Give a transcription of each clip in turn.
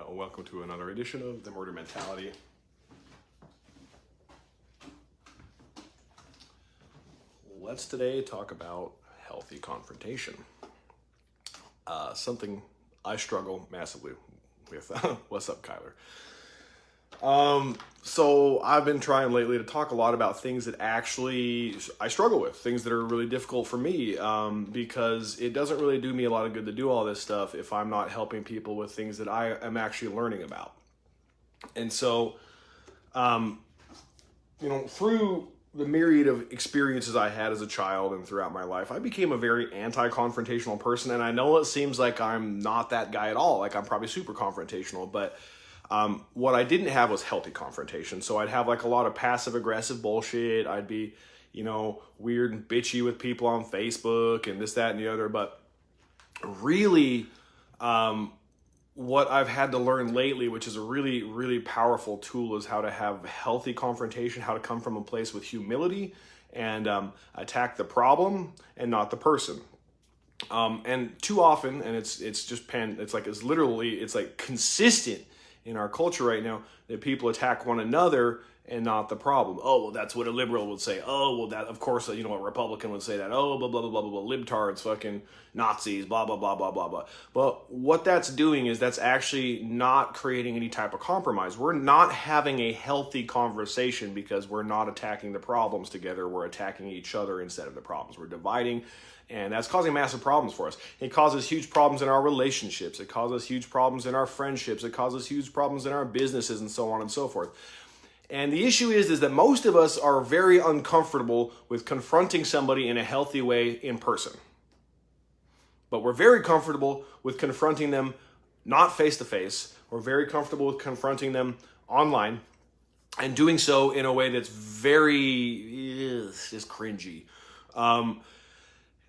welcome to another edition of The Murder Mentality. Let's today talk about healthy confrontation. Something I struggle massively with. What's up, Kyler? So I've been trying lately to talk a lot about things that actually I struggle with, things that are really difficult for me, because it doesn't really do me a lot of good to do all this stuff if I'm not helping people with things that I am actually learning about. And so, through the myriad of experiences I had as a child and throughout my life, I became a very anti-confrontational person. And I know it seems like I'm not that guy at all. Like I'm probably super confrontational, but what I didn't have was healthy confrontation. So I'd have like a lot of passive aggressive bullshit. I'd be, weird and bitchy with people on Facebook and this, that, and the other. But really, what I've had to learn lately, which is a really, really powerful tool, is how to have healthy confrontation, how to come from a place with humility and attack the problem and not the person. And too often, and it's consistent in our culture right now that people attack one another and not the problem. Oh, well, that's what a liberal would say. Oh, well, that, of course, a Republican would say that. Oh, blah, blah, blah, blah, blah, libtards, fucking Nazis, blah, blah, blah, blah, blah, blah. But what that's doing is that's actually not creating any type of compromise. We're not having a healthy conversation because we're not attacking the problems together. We're attacking each other instead of the problems. We're dividing. And that's causing massive problems for us. It causes huge problems in our relationships. It causes huge problems in our friendships. It causes huge problems in our businesses and so on and so forth. And the issue is that most of us are very uncomfortable with confronting somebody in a healthy way in person. But we're very comfortable with confronting them not face to face. We're very comfortable with confronting them online and doing so in a way that's very just cringy.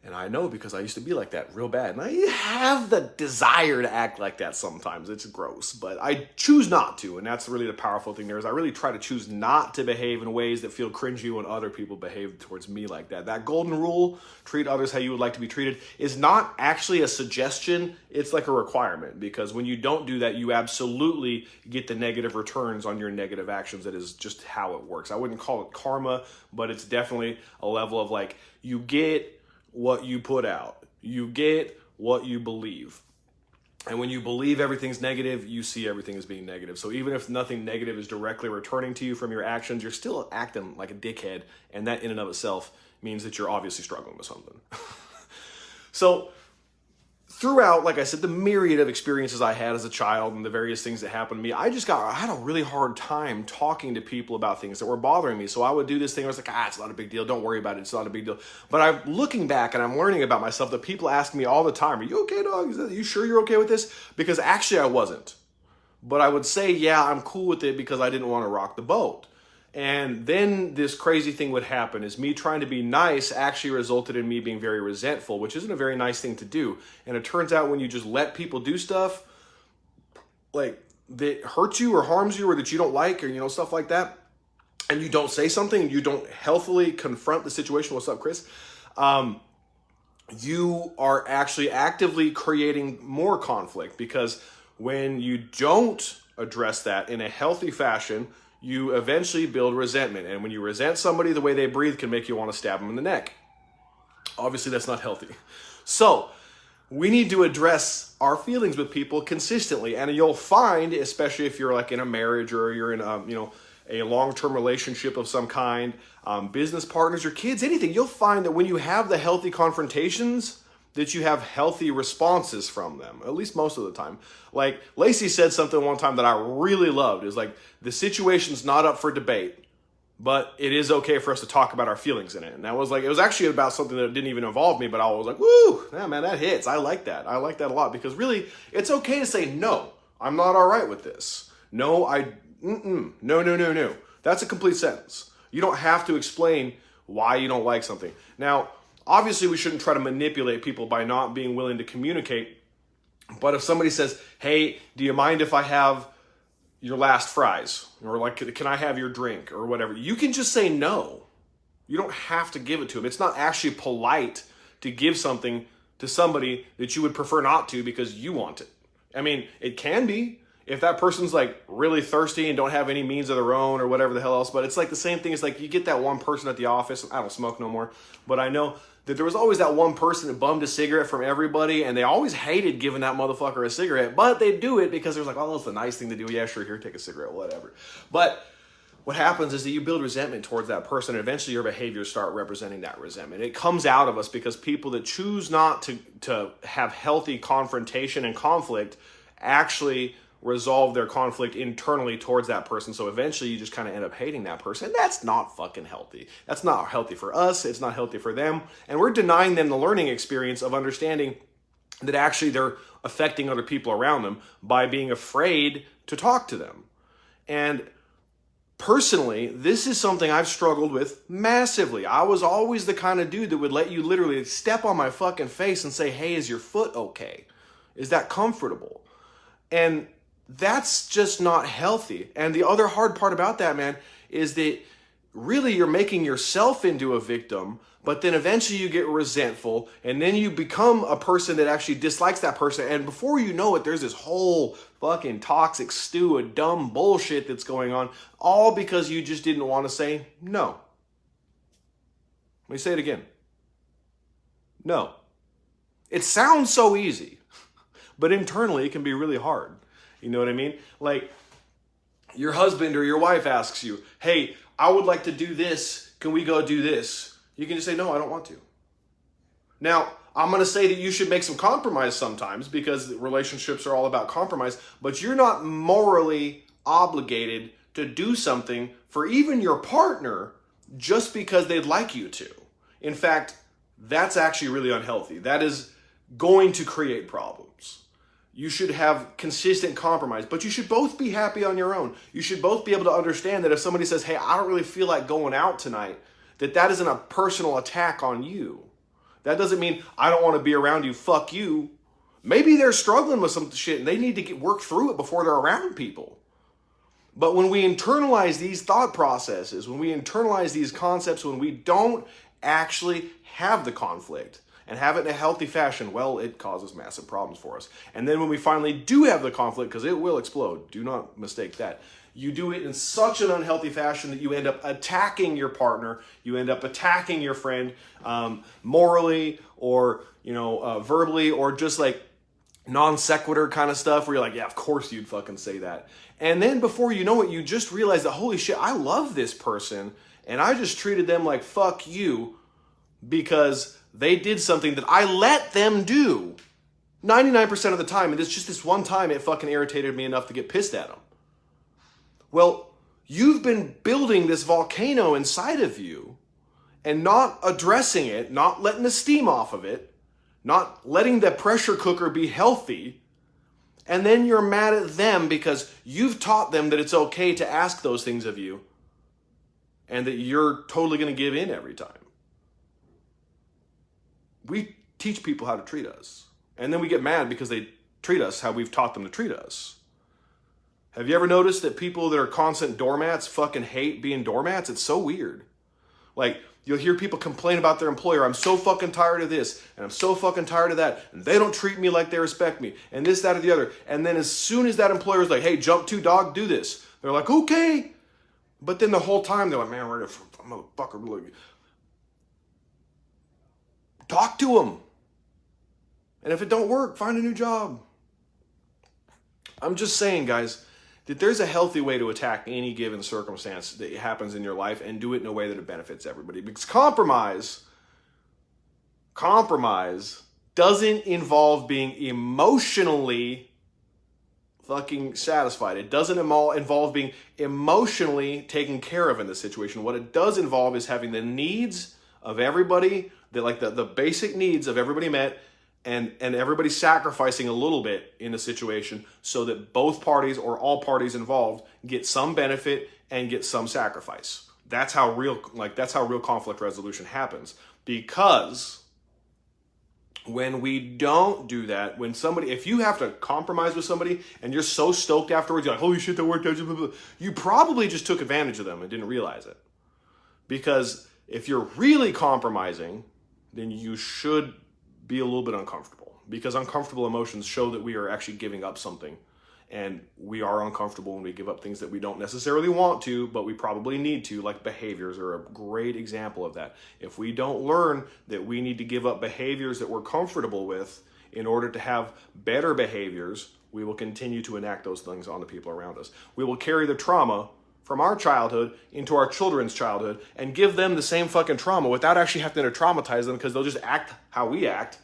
And I know because I used to be like that real bad. And I have the desire to act like that sometimes. It's gross, but I choose not to. And that's really the powerful thing there is I really try to choose not to behave in ways that feel cringy when other people behave towards me like that. That golden rule, treat others how you would like to be treated, is not actually a suggestion. It's like a requirement, because when you don't do that, you absolutely get the negative returns on your negative actions. That is just how it works. I wouldn't call it karma, but it's definitely a level of like, you get what you put out. You get what you believe. And when you believe everything's negative, you see everything as being negative. So even if nothing negative is directly returning to you from your actions, you're still acting like a dickhead. And that in and of itself means that you're obviously struggling with something. So throughout, like I said, the myriad of experiences I had as a child and the various things that happened to me, I had a really hard time talking to people about things that were bothering me. So I would do this thing. I was like, it's not a big deal. Don't worry about it. It's not a big deal. But I'm looking back and I'm learning about myself that people ask me all the time, are you okay, dog? Are you sure you're okay with this? Because actually I wasn't. But I would say, yeah, I'm cool with it because I didn't want to rock the boat. And then this crazy thing would happen is me trying to be nice actually resulted in me being very resentful, which isn't a very nice thing to do. And it turns out when you just let people do stuff like that hurts you or harms you or that you don't like or, stuff like that, and you don't say something and you don't healthily confront the situation. What's up, Chris? You are actually actively creating more conflict, because when you don't address that in a healthy fashion, you eventually build resentment. And when you resent somebody, the way they breathe can make you want to stab them in the neck. Obviously, that's not healthy. So we need to address our feelings with people consistently. And you'll find, especially if you're like in a marriage or you're in a long-term relationship of some kind, business partners, your kids, anything, you'll find that when you have the healthy confrontations, that you have healthy responses from them, at least most of the time. Like Lacey said something one time that I really loved, is like, the situation's not up for debate, but it is okay for us to talk about our feelings in it. And that was like, it was actually about something that didn't even involve me, but I was like, woo, yeah, man, that hits. I like that. I like that a lot, because really it's okay to say, no, I'm not all right with this. No, no. That's a complete sentence. You don't have to explain why you don't like something. Now, obviously, we shouldn't try to manipulate people by not being willing to communicate. But if somebody says, hey, do you mind if I have your last fries? Or like, can I have your drink or whatever? You can just say no. You don't have to give it to them. It's not actually polite to give something to somebody that you would prefer not to because you want it. I mean, it can be. if that person's like really thirsty and don't have any means of their own or whatever the hell else, but it's like the same thing as like you get that one person at the office. I don't smoke no more, but I know that there was always that one person that bummed a cigarette from everybody, and they always hated giving that motherfucker a cigarette, but they do it because they're like, oh, that's the nice thing to do. Yeah, sure, here, take a cigarette, whatever. But what happens is that you build resentment towards that person, and eventually your behaviors start representing that resentment. It comes out of us because people that choose not to have healthy confrontation and conflict actually resolve their conflict internally towards that person. So eventually you just kind of end up hating that person. And that's not fucking healthy. That's not healthy for us. It's not healthy for them. And we're denying them the learning experience of understanding that actually they're affecting other people around them by being afraid to talk to them. And personally, this is something I've struggled with massively. I was always the kind of dude that would let you literally step on my fucking face and say, hey, is your foot okay? Is that comfortable? And that's just not healthy. And the other hard part about that, man, is that really you're making yourself into a victim, but then eventually you get resentful, and then you become a person that actually dislikes that person. And before you know it, there's this whole fucking toxic stew of dumb bullshit that's going on, all because you just didn't want to say no. Let me say it again. No. It sounds so easy, but internally it can be really hard. You know what I mean? Like, your husband or your wife asks you, hey, I would like to do this. Can we go do this? You can just say, no, I don't want to. Now, I'm going to say that you should make some compromise sometimes because relationships are all about compromise, but you're not morally obligated to do something for even your partner just because they'd like you to. In fact, that's actually really unhealthy. That is going to create problems. You should have consistent compromise, but you should both be happy on your own. You should both be able to understand that if somebody says, hey, I don't really feel like going out tonight, that isn't a personal attack on you. That doesn't mean I don't want to be around you, fuck you. Maybe they're struggling with some shit and they need to work through it before they're around people. But when we internalize these thought processes, when we internalize these concepts, when we don't actually have the conflict, and have it in a healthy fashion, well, it causes massive problems for us. And then when we finally do have the conflict, because it will explode, do not mistake that, you do it in such an unhealthy fashion that you end up attacking your partner, you end up attacking your friend morally or verbally, or just like non sequitur kind of stuff where you're like, yeah, of course you'd fucking say that. And then before you know it, you just realize that, holy shit, I love this person, and I just treated them like fuck you because they did something that I let them do 99% of the time, and it's just this one time it fucking irritated me enough to get pissed at them. Well, you've been building this volcano inside of you and not addressing it, not letting the steam off of it, not letting the pressure cooker be healthy, and then you're mad at them because you've taught them that it's okay to ask those things of you and that you're totally going to give in every time. We teach people how to treat us, and then we get mad because they treat us how we've taught them to treat us. Have you ever noticed that people that are constant doormats fucking hate being doormats? It's so weird. Like, you'll hear people complain about their employer. I'm so fucking tired of this, and I'm so fucking tired of that, and they don't treat me like they respect me, and this, that, or the other. And then as soon as that employer's like, hey, jump to dog, do this, they're like, okay. But then the whole time they're like, man, we're motherfucker. Talk to them. And if it don't work, find a new job. I'm just saying, guys, that there's a healthy way to attack any given circumstance that happens in your life and do it in a way that it benefits everybody. Because compromise doesn't involve being emotionally fucking satisfied. It doesn't involve being emotionally taken care of in this situation. What it does involve is having the needs of everybody, the basic needs of everybody met, and everybody sacrificing a little bit in the situation so that both parties or all parties involved get some benefit and get some sacrifice. That's how real conflict resolution happens. Because when we don't do that, if you have to compromise with somebody and you're so stoked afterwards, you're like, holy shit, that worked out, you probably just took advantage of them and didn't realize it. Because if you're really compromising, then you should be a little bit uncomfortable, because uncomfortable emotions show that we are actually giving up something. And we are uncomfortable when we give up things that we don't necessarily want to, but we probably need to, like behaviors are a great example of that. If we don't learn that we need to give up behaviors that we're comfortable with in order to have better behaviors, we will continue to enact those things on the people around us. We will carry the trauma from our childhood into our children's childhood and give them the same fucking trauma without actually having to traumatize them, because they'll just act how we act.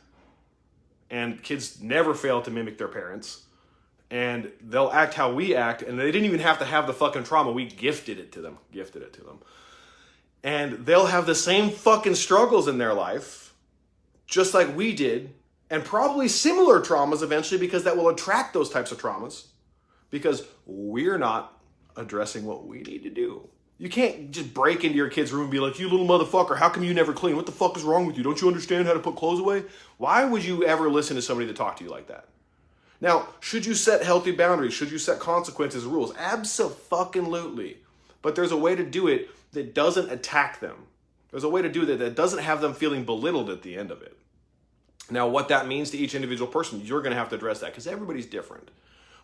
And kids never fail to mimic their parents. And they'll act how we act, and they didn't even have to have the fucking trauma. We gifted it to them. And they'll have the same fucking struggles in their life, just like we did, and probably similar traumas eventually, because that will attract those types of traumas, because we're not addressing what we need to do. You can't just break into your kid's room and be like, you little motherfucker, how come you never clean? What the fuck is wrong with you? Don't you understand how to put clothes away? Why would you ever listen to somebody that talk to you like that? Now, should you set healthy boundaries? Should you set consequences and rules? Abso-fucking-lutely. But there's a way to do it that doesn't attack them. There's a way to do that doesn't have them feeling belittled at the end of it. Now, what that means to each individual person, you're going to have to address that, because everybody's different.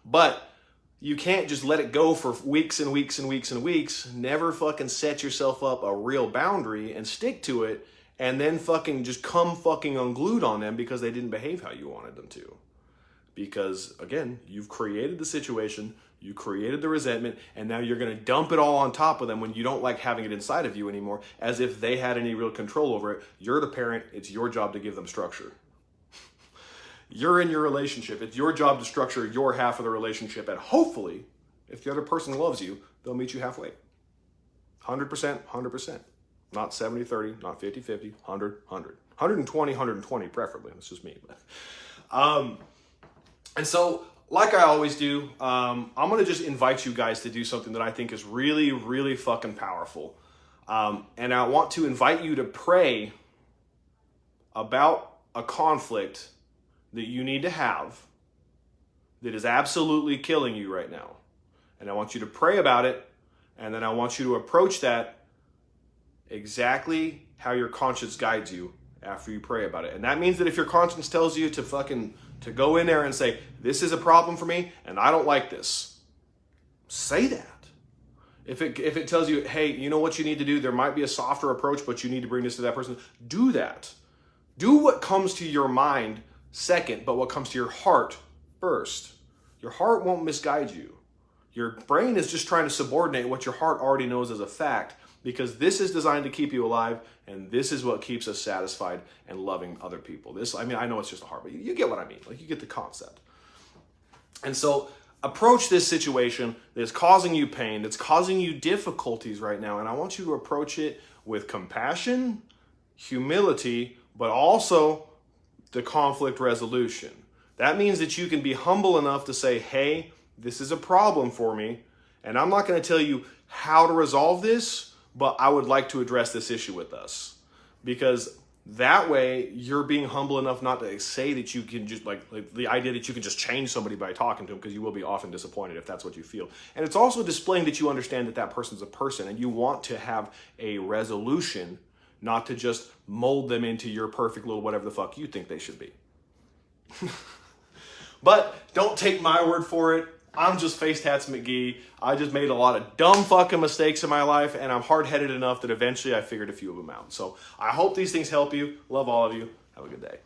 But you can't just let it go for weeks and weeks and weeks and weeks. Never fucking set yourself up a real boundary and stick to it, and then fucking just come fucking unglued on them because they didn't behave how you wanted them to. Because, again, you've created the situation, you created the resentment, and now you're going to dump it all on top of them when you don't like having it inside of you anymore, as if they had any real control over it. You're the parent. It's your job to give them structure. You're in your relationship. It's your job to structure your half of the relationship, and hopefully, if the other person loves you, they'll meet you halfway. 100%, 100%. Not 70-30, not 50-50, 100-100. 120-120 preferably. That's just me. And so, like I always do, I'm going to just invite you guys to do something that I think is really, really fucking powerful. And I want to invite you to pray about a conflict that you need to have that is absolutely killing you right now. And I want you to pray about it, and then I want you to approach that exactly how your conscience guides you after you pray about it. And that means that if your conscience tells you to go in there and say, this is a problem for me and I don't like this, say that. If it tells you, hey, you know what you need to do? There might be a softer approach, but you need to bring this to that person. Do that. Do what comes to your mind second, but what comes to your heart first. Your heart won't misguide you. Your brain is just trying to subordinate what your heart already knows as a fact, because this is designed to keep you alive, and this is what keeps us satisfied and loving other people. I know it's just a heart, but you get what I mean. Like, you get the concept. And so approach this situation that's causing you pain, that's causing you difficulties right now, and I want you to approach it with compassion, humility, but also the conflict resolution. That means that you can be humble enough to say, hey, this is a problem for me, and I'm not going to tell you how to resolve this, but I would like to address this issue with us. Because that way you're being humble enough not to say that you can just like the idea that you can just change somebody by talking to them, because you will be often disappointed if that's what you feel. And it's also displaying that you understand that that person's a person and you want to have a resolution, not to just mold them into your perfect little whatever the fuck you think they should be. But don't take my word for it. I'm just Face Tats McGee. I just made a lot of dumb fucking mistakes in my life, and I'm hard-headed enough that eventually I figured a few of them out. So I hope these things help you. Love all of you. Have a good day.